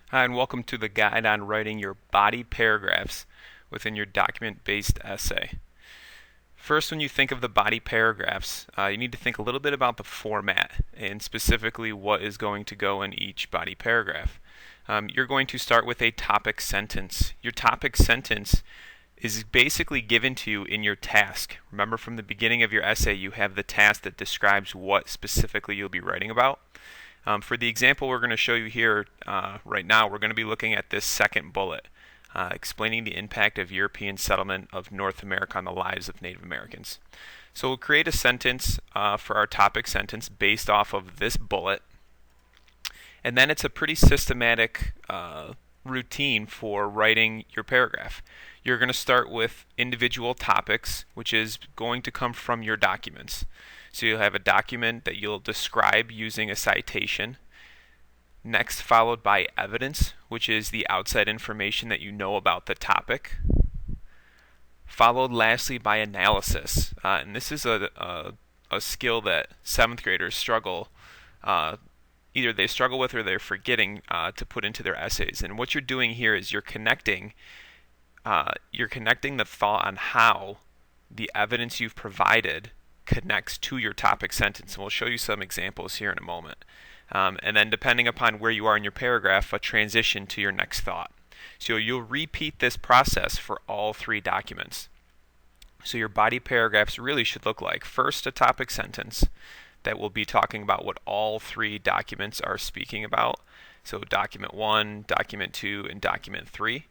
Hi, and welcome to the guide on writing your body paragraphs within your document-based essay. First, when you think of the body paragraphs, you need to think a little bit about the format and specifically what is going to go in each body paragraph. You're going to start with a topic sentence. Your topic sentence is basically given to you in your task. Remember, from the beginning of your essay, you have the task that describes what specifically you'll be writing about. For the example we're going to show you here right now, we're going to be looking at this second bullet, explaining the impact of European settlement of North America on the lives of Native Americans. So we'll create a sentence for our topic sentence based off of this bullet, and then it's a pretty systematic routine for writing your paragraph. You're going to start with individual topics, which is going to come from your documents. So you'll have a document that you'll describe using a citation. Next, followed by evidence, which is the outside information that you know about the topic. Followed lastly by analysis. And this is a skill that 7th graders struggle either they struggle with or they're forgetting to put into their essays. And what you're doing here is you're connecting the thought on how the evidence you've provided connects to your topic sentence. And we'll show you some examples here in a moment. And then depending upon where you are in your paragraph, a transition to your next thought. So you'll repeat this process for all 3 documents. So your body paragraphs really should look like first a topic sentence that will be talking about what all 3 documents are speaking about. So document 1, document 2, and document 3.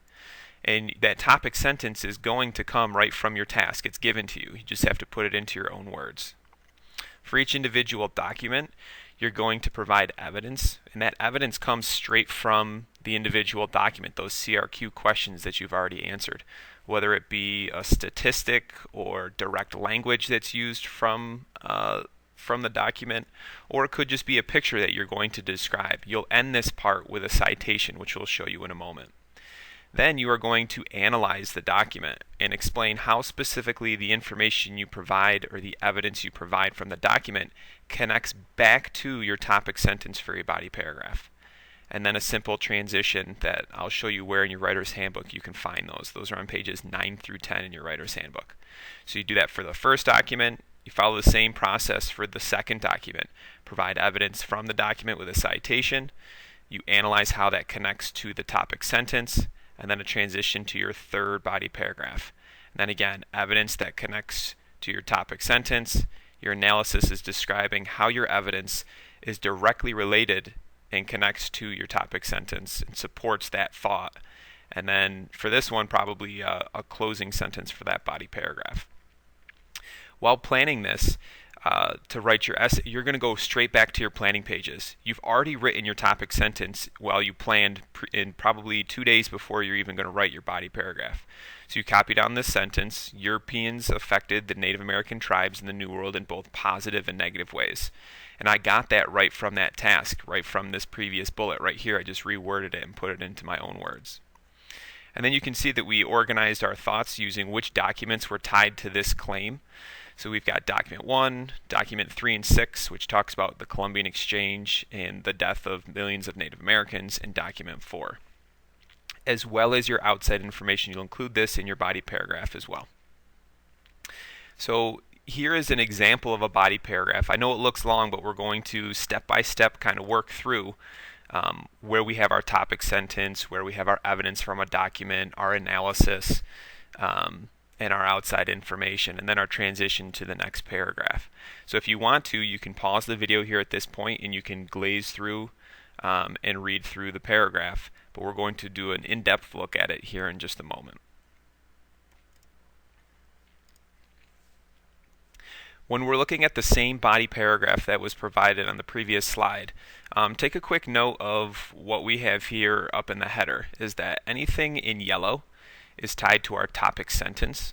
And that topic sentence is going to come right from your task. It's given to you. You just have to put it into your own words. For each individual document, you're going to provide evidence, and that evidence comes straight from the individual document, those CRQ questions that you've already answered, whether it be a statistic or direct language that's used from the document, or it could just be a picture that you're going to describe. You'll end this part with a citation, which we'll show you in a moment. Then you are going to analyze the document and explain how specifically the information you provide or the evidence you provide from the document connects back to your topic sentence for your body paragraph. And then a simple transition that I'll show you where in your writer's handbook you can find those. Those are on pages 9 through 10 in your writer's handbook. So you do that for the first document. You follow the same process for the second document. Provide evidence from the document with a citation. You analyze how that connects to the topic sentence, and then a transition to your third body paragraph. And then again, evidence that connects to your topic sentence. Your analysis is describing how your evidence is directly related and connects to your topic sentence and supports that thought. And then for this one, probably a closing sentence for that body paragraph. While planning this, to write your essay, you're going to go straight back to your planning pages. You've already written your topic sentence while you planned in probably 2 days before you're even going to write your body paragraph. So you copy down this sentence: Europeans affected the Native American tribes in the New World in both positive and negative ways. And I got that right from that task, right from this previous bullet right here. I just reworded it and put it into my own words. And then you can see that we organized our thoughts using which documents were tied to this claim. So we've got document 1, document 3 and 6, which talks about the Columbian Exchange and the death of millions of Native Americans, and document 4. As well as your outside information, you'll include this in your body paragraph as well. So here is an example of a body paragraph. I know it looks long, but we're going to step by step kind of work through where we have our topic sentence, where we have our evidence from a document, our analysis, and our outside information, and then our transition to the next paragraph. So if you want to, you can pause the video here at this point and you can glaze through and read through the paragraph, but we're going to do an in-depth look at it here in just a moment. When we're looking at the same body paragraph that was provided on the previous slide, take a quick note of what we have here up in the header, is that anything in yellow is tied to our topic sentence.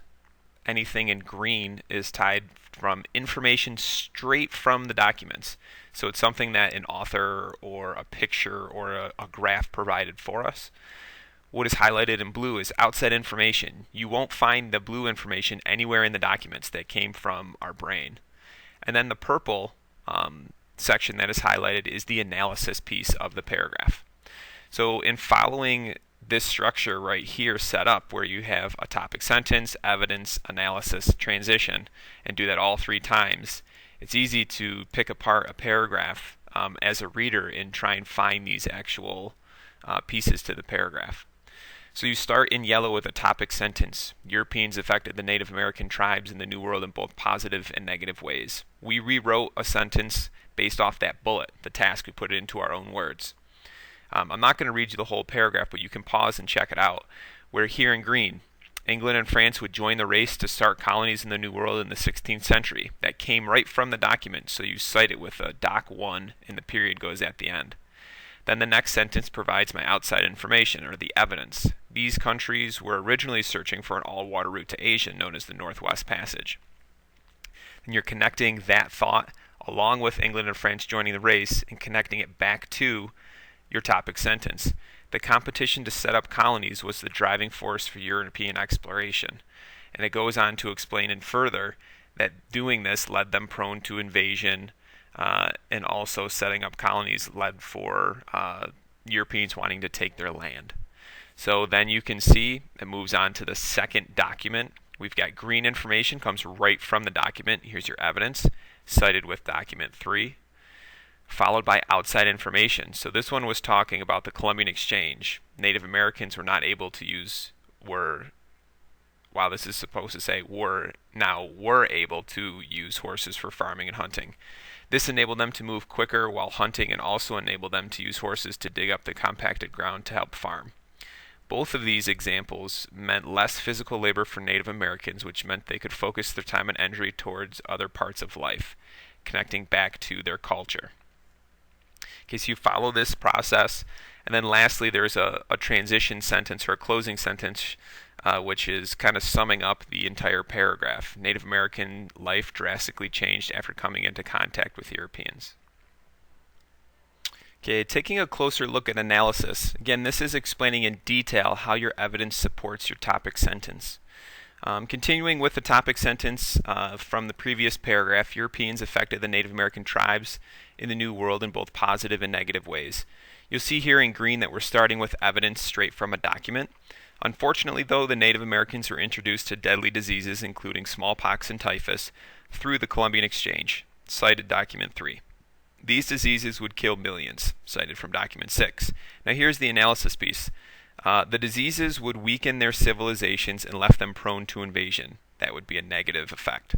Anything in green is tied from information straight from the documents. So it's something that an author or a picture or a graph provided for us. What is highlighted in blue is outside information. You won't find the blue information anywhere in the documents that came from our brain. And then the purple section that is highlighted is the analysis piece of the paragraph. So in following this structure right here set up where you have a topic sentence, evidence, analysis, transition, and do that all 3 times, it's easy to pick apart a paragraph as a reader and try and find these actual pieces to the paragraph. So you start in yellow with a topic sentence. Europeans affected the Native American tribes in the New World in both positive and negative ways. We rewrote a sentence based off that bullet, the task. We put it into our own words. I'm not going to read you the whole paragraph, but you can pause and check it out. We're here in green. England and France would join the race to start colonies in the New World in the 16th century. That came right from the document, so you cite it with a Doc 1 and the period goes at the end. Then the next sentence provides my outside information, or the evidence. These countries were originally searching for an all-water route to Asia, known as the Northwest Passage. And you're connecting that thought along with England and France joining the race and connecting it back to your topic sentence. The competition to set up colonies was the driving force for European exploration. And it goes on to explain it further that doing this led them prone to invasion, and also setting up colonies led for Europeans wanting to take their land. So then you can see it moves on to the second document. We've got green information, comes right from the document. Here's your evidence, cited with document 3, followed by outside information. So this one was talking about the Columbian Exchange. Native Americans were not able to use, while this is supposed to say were able to use horses for farming and hunting. This enabled them to move quicker while hunting and also enabled them to use horses to dig up the compacted ground to help farm. Both of these examples meant less physical labor for Native Americans, which meant they could focus their time and energy towards other parts of life, connecting back to their culture. Okay, so you follow this process, and then lastly there's a transition sentence or a closing sentence, which is kind of summing up the entire paragraph. Native American life drastically changed after coming into contact with Europeans. Okay, taking a closer look at analysis. Again, this is explaining in detail how your evidence supports your topic sentence. Continuing with the topic sentence from the previous paragraph, Europeans affected the Native American tribes in the New World in both positive and negative ways. You'll see here in green that we're starting with evidence straight from a document. Unfortunately, though, the Native Americans were introduced to deadly diseases including smallpox and typhus through the Columbian Exchange, cited document 3. These diseases would kill millions, cited from document 6. Now here's the analysis piece. The diseases would weaken their civilizations and left them prone to invasion. That would be a negative effect.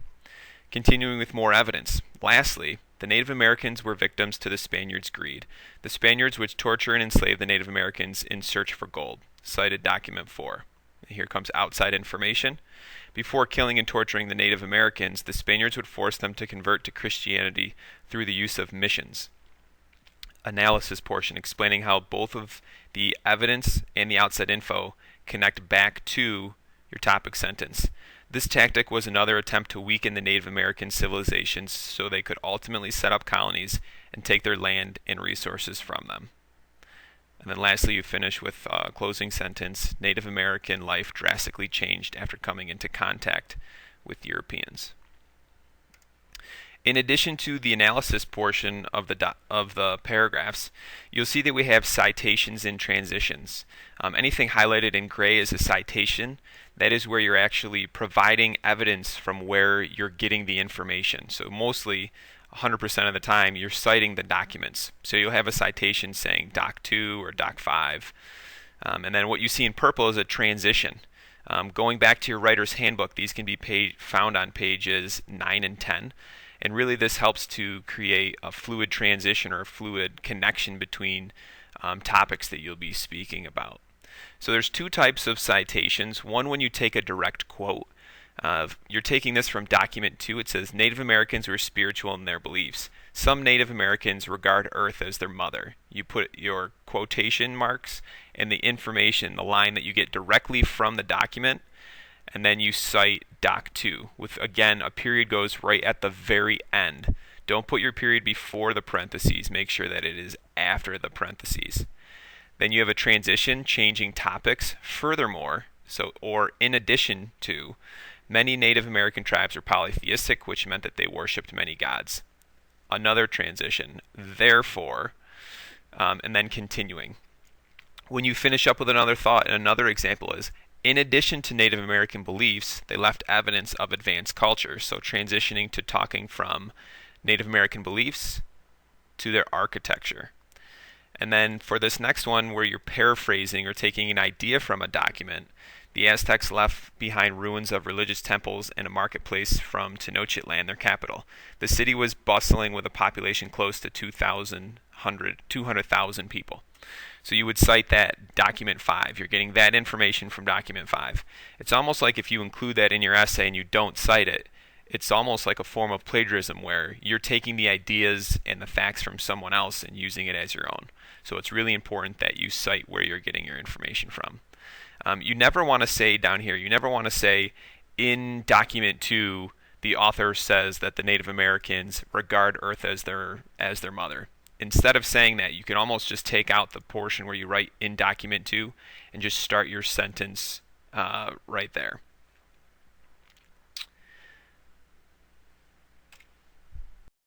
Continuing with more evidence. Lastly, the Native Americans were victims to the Spaniards' greed. The Spaniards would torture and enslave the Native Americans in search for gold, cited document 4. Here comes outside information. Before killing and torturing the Native Americans, the Spaniards would force them to convert to Christianity through the use of missions. Analysis portion explaining how both of the evidence and the outside info connect back to your topic sentence. This tactic was another attempt to weaken the Native American civilizations so they could ultimately set up colonies and take their land and resources from them. And then lastly, you finish with a closing sentence. Native American life drastically changed after coming into contact with Europeans. In addition to the analysis portion of the paragraphs, you'll see that we have citations and transitions. Anything highlighted in gray is a citation. That is where you're actually providing evidence from where you're getting the information. So mostly 100% of the time you're citing the documents. So you'll have a citation saying Doc 2 or Doc 5. And then what you see in purple is a transition. Going back to your writer's handbook, these can be found on pages 9 and 10. And really this helps to create a fluid transition or a fluid connection between topics that you'll be speaking about. So there's 2 types of citations. One, when you take a direct quote. You're taking this from document 2. It says Native Americans were spiritual in their beliefs. Some Native Americans regard Earth as their mother. You put your quotation marks and the information, the line that you get directly from the document, and then you cite Doc 2 with, again, a period goes right at the very end. Don't put your period before the parentheses. Make sure that it is after the parentheses. Then you have a transition changing topics. Furthermore, or in addition to, many Native American tribes were polytheistic, which meant that they worshipped many gods. Another transition, therefore, and then continuing. When you finish up with another thought, and another example is, in addition to Native American beliefs, they left evidence of advanced culture. So transitioning to talking from Native American beliefs to their architecture. And then for this next one, where you're paraphrasing or taking an idea from a document, the Aztecs left behind ruins of religious temples and a marketplace from Tenochtitlan, their capital. The city was bustling with a population close to 200,000 people. So you would cite that document 5. You're getting that information from document 5. It's almost like if you include that in your essay and you don't cite it, it's almost like a form of plagiarism where you're taking the ideas and the facts from someone else and using it as your own. So it's really important that you cite where you're getting your information from. You never want to say down here, you never want to say in document 2, the author says that the Native Americans regard Earth as their mother. Instead of saying that, you can almost just take out the portion where you write in document 2 and just start your sentence right there.